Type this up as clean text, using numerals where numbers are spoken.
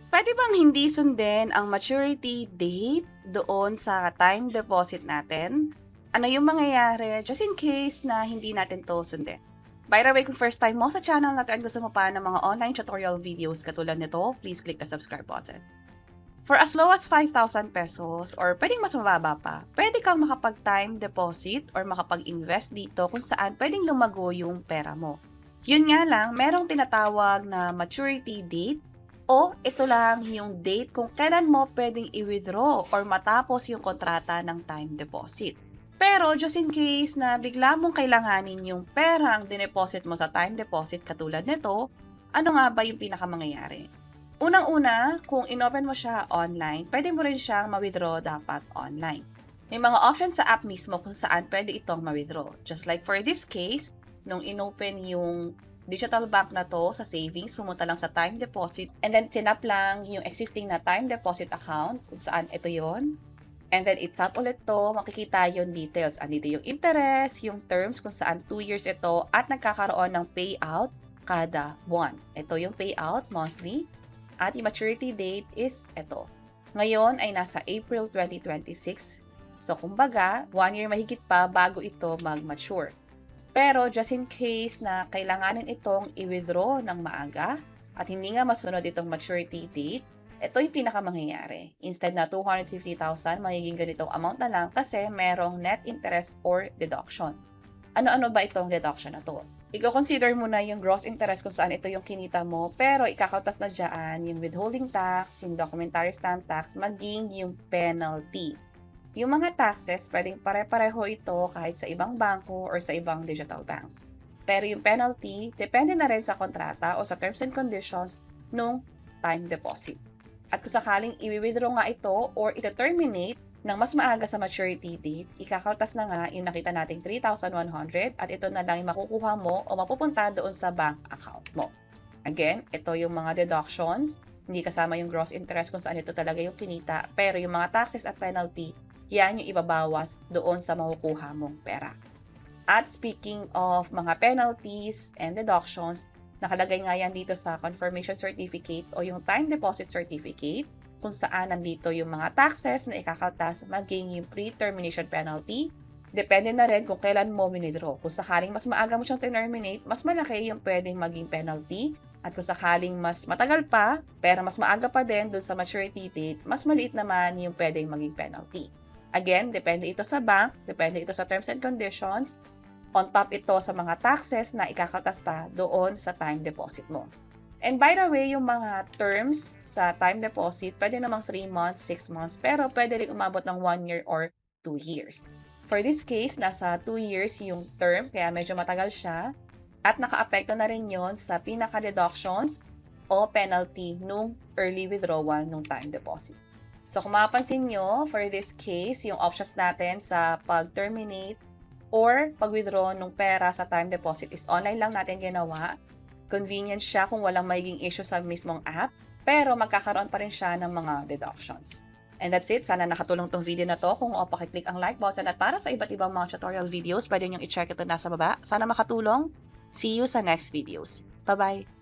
Puwede bang hindi sundin ang maturity date doon sa time deposit natin? Ano yung mangyayari just in case na hindi natin 'to sundin? By the way, kung first time mo sa channel natin at gusto mo pa ng mga online tutorial videos katulad nito, please click the subscribe button. For as low as 5,000 pesos or puwedeng mas mababa pa, puwede kang makapag-time deposit or makapag-invest dito kung saan puwedeng lumago yung pera mo. Yun nga lang, merong tinatawag na maturity date o ito lang yung date kung kailan mo puwedeng i-withdraw or matapos yung kontrata ng time deposit. Pero just in case na bigla mong kailanganin yung perang dineposit mo sa time deposit katulad nito, ano nga ba yung pinakamangyayari? Unang-una, kung inopen mo siya online, pwede mo rin siyang ma-withdraw dapat online. May mga options sa app mismo kung saan pwede itong ma-withdraw. Just like for this case, nung inopen yung digital bank na to sa savings, pumunta lang sa time deposit, and then sinap lang yung existing na time deposit account kung saan ito yon. And then itap ulit to, makikita yung details. Andito yung interest, yung terms kung saan 2 years ito at nagkakaroon ng payout kada buwan. Ito yung payout monthly. At yung maturity date is ito. Ngayon ay nasa April 2026. So, kumbaga, 1 year mahigit pa bago ito mag-mature. Pero just in case na kailanganin itong i-withdraw ng maaga at hindi nga masunod itong maturity date, ito yung pinakamangyayari. Instead na 250,000, magiging ganitong amount na lang kasi merong net interest or deduction. Ano-ano ba itong deduction na to? I-consider mo na yung gross interest kung saan ito yung kinita mo, pero ikakautas na dyan yung withholding tax, yung documentary stamp tax, maging yung penalty. Yung mga taxes, pwedeng pare-pareho ito kahit sa ibang bangko or sa ibang digital banks. Pero yung penalty, depende na rin sa kontrata o sa terms and conditions nung time deposit. At kung sakaling i-withdraw nga ito or ita-terminate nang mas maaga sa maturity date, ikakautas na nga yung nakita nating 3,100 at ito na lang yung makukuha mo o mapupunta doon sa bank account mo. Again, ito yung mga deductions, hindi kasama yung gross interest kung saan ito talaga yung kinita, pero yung mga taxes at penalty, yan yung ibabawas doon sa makukuha mong pera. At speaking of mga penalties and deductions, nakalagay nga yan dito sa confirmation certificate o yung time deposit certificate, kung saan nandito yung mga taxes na ikakautas maging yung pre-termination penalty. Depende na rin kung kailan mo withdraw. Kung sakaling mas maaga mo siyang terminate, mas malaki yung pwedeng maging penalty. At kung sakaling mas matagal pa, pero mas maaga pa din dun sa maturity date, mas maliit naman yung pwedeng maging penalty. Again, depende ito sa bank, depende ito sa terms and conditions. On top ito sa mga taxes na ikakautas pa doon sa time deposit mo. And by the way, yung mga terms sa time deposit, pwede namang 3 months, 6 months, pero pwede rin umabot ng 1 year or 2 years. For this case, nasa 2 years yung term, kaya medyo matagal siya. At naka-apekto na rin yon sa pinaka-deductions o penalty nung early withdrawal ng time deposit. So kung mapapansin nyo, for this case, yung options natin sa pag-terminate or pag-withdraw ng pera sa time deposit is online lang natin ginawa. Convenient siya kung walang magiging issue sa mismong app, pero magkakaroon pa rin siya ng mga deductions. And that's it. Sana nakatulong tong video na to. Kung pakiclick ang like button at para sa iba't ibang mga tutorial videos, pwede nyo i-check ito nasa baba. Sana makatulong. See you sa next videos. Bye-bye!